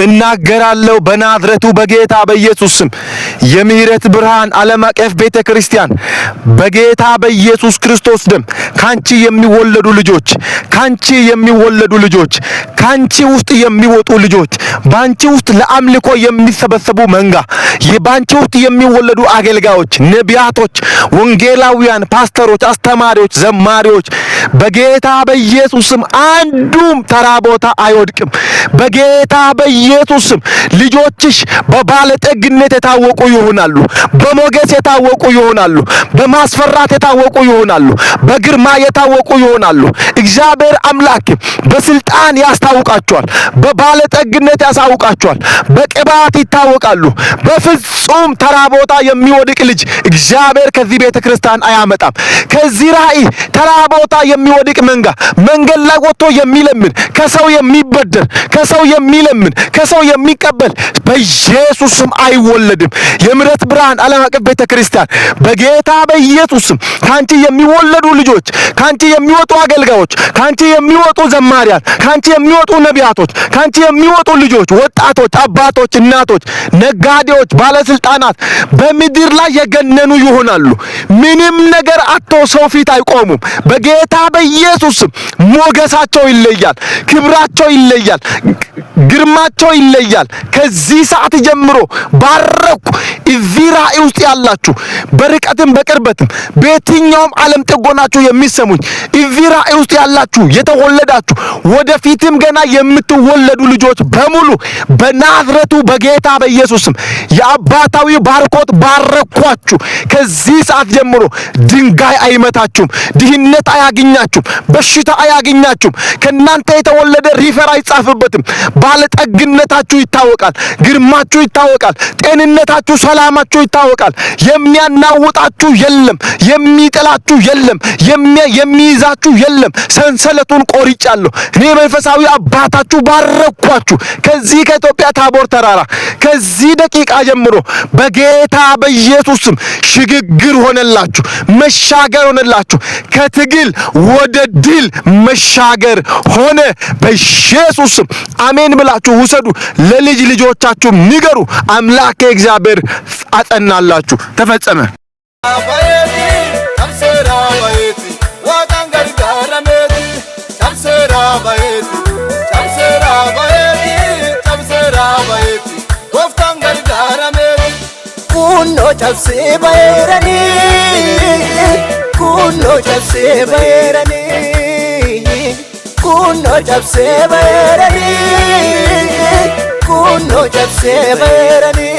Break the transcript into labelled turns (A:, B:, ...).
A: እናገራለሁ በናዝሬቱ በጌታ በኢየሱስ ስም የምህረት ብርሃን ዓለም አቀፍ ቤተክርስቲያን በጌታ በኢየሱስ ክርስቶስ ደም ካንቺ የሚወለዱ ልጆች ካንቺ ውስጥ የሚወጡ ልጆች ባንቺ ውስጥ ለአምልኮ የሚሰበሰቡ መንጋ ባንቺ ውስጥ የሚወለዱ አገልጋዮች ነቢያቶች ወንጌላውያን ፓስተሮች አስተማሪዎች ዘማሪዎች በጌታ በኢየሱስ ስም አንዱም ተራ ቦታ አይወድቅም በጌታ በኢየሱስ ስም ልጆችሽ በባለጠግነት የታወቁ ይሆናሉ በሞገስ የታወቁ ይሆናሉ በማስፈራት የታወቁ ይሆናሉ በግርማ የታወቁ ይሆናሉ እግዚአብሔር አምላክ በስልጣን ያስታውቃቸዋል በባለጠግነት ያሳውቃቸዋል በቅባት ይታወቃሉ በፍጹም ተራ ቦታ የሚወድቅ ልጅ እግዚአብሔር ከዚህ ቤተክርስቲያን አያመጣም ከዚህ ራእይ ተራ ቦታ የሚወድቅ መንገድ ላይ ወጥቶ የሚለምን ከሰው የሚበደር ከሰው የሚለምን ከሰው የሚቀበል በኢየሱስ ስም አይወለድም የምህረት ብርሃን ዓለም አቀፍ ቤተክርስቲያን በጌታ በኢየሱስ ስም ካንቺ የሚወለዱ ልጆች ካንቺ የሚወጡ አገልጋዮች ካንቺ የሚወጡ ዘማሪያን ካንቺ የሚወጡ ነቢያቶች ካንቺ የሚወጡ ልጆች ወጣቶች አባቶች እናቶች ነጋዴዎች ባለስልጣናት በምድር ላይ የገነኑ ይሆናሉ ምንም ነገር አጥቶ ሰው ፊት አይቆሙም በጌታ በኢየሱስ ስም ሞገሳቸው ይለያል ክብራቸው ይለያል ግርማቸው ይለያል ከዚህ ሰዓት ጀምሮ ባረኩ እዚህ ራእይ ውስጥ ያላችሁ በርቀትም በቅርበትም በየትኛውም ዓለም ጥጎናችሁ የሚሰሙኝ እዚህ ራእይ ውስጥ ያላችሁ የተወለዳችሁ ወደፊትም ገና የምትወለዱ ልጆች በሙሉ በናዝሬቱ በጌታ በኢየሱስ ስም የአባታዊ ባርኮት ባረኳችሁ ከዚህ ሰዓት ጀምሮ ድንጋይ አይመታችሁም ድህነት አያገኛችሁም በሽታ አያገኛችሁም ከናንተ የተወለደ ሪፈር አይጻፍበትም ባለጠግነታችሁ ይታወቃል ግርማችሁ ይታወቃል ጤንነታችሁ ሰላማችሁ ይታወቃል የሚያናውጣችሁ የለም የሚጥላችሁ የለም የሚይዛችሁ የለም ሰንሰለቱን ቆርጫለሁ እኔ መንፈሳዊ አባታችሁ ባረኳችሁ ከዚህ ከኢትዮጵያ ታቦር ተራራ ከዚህ ደቂቃ ጀምሮ በጌታ በኢየሱስ ስም ሽግግር ሆነላችሁ መሻገር ሆነላችሁ ከትግል ወደ ድል መሻገር ሆነ በኢየሱስ ስም አሜን ብላችሁ ውሰዱ ለልጅ ልጆቻችሁ ንገሩ አምላክ እግዚአብሔር አጸናላችሁ ተፈጸመ
B: Kunno chabse bayrani kunno chabse bayrani kunno chabse bayrani kunno chabse bayrani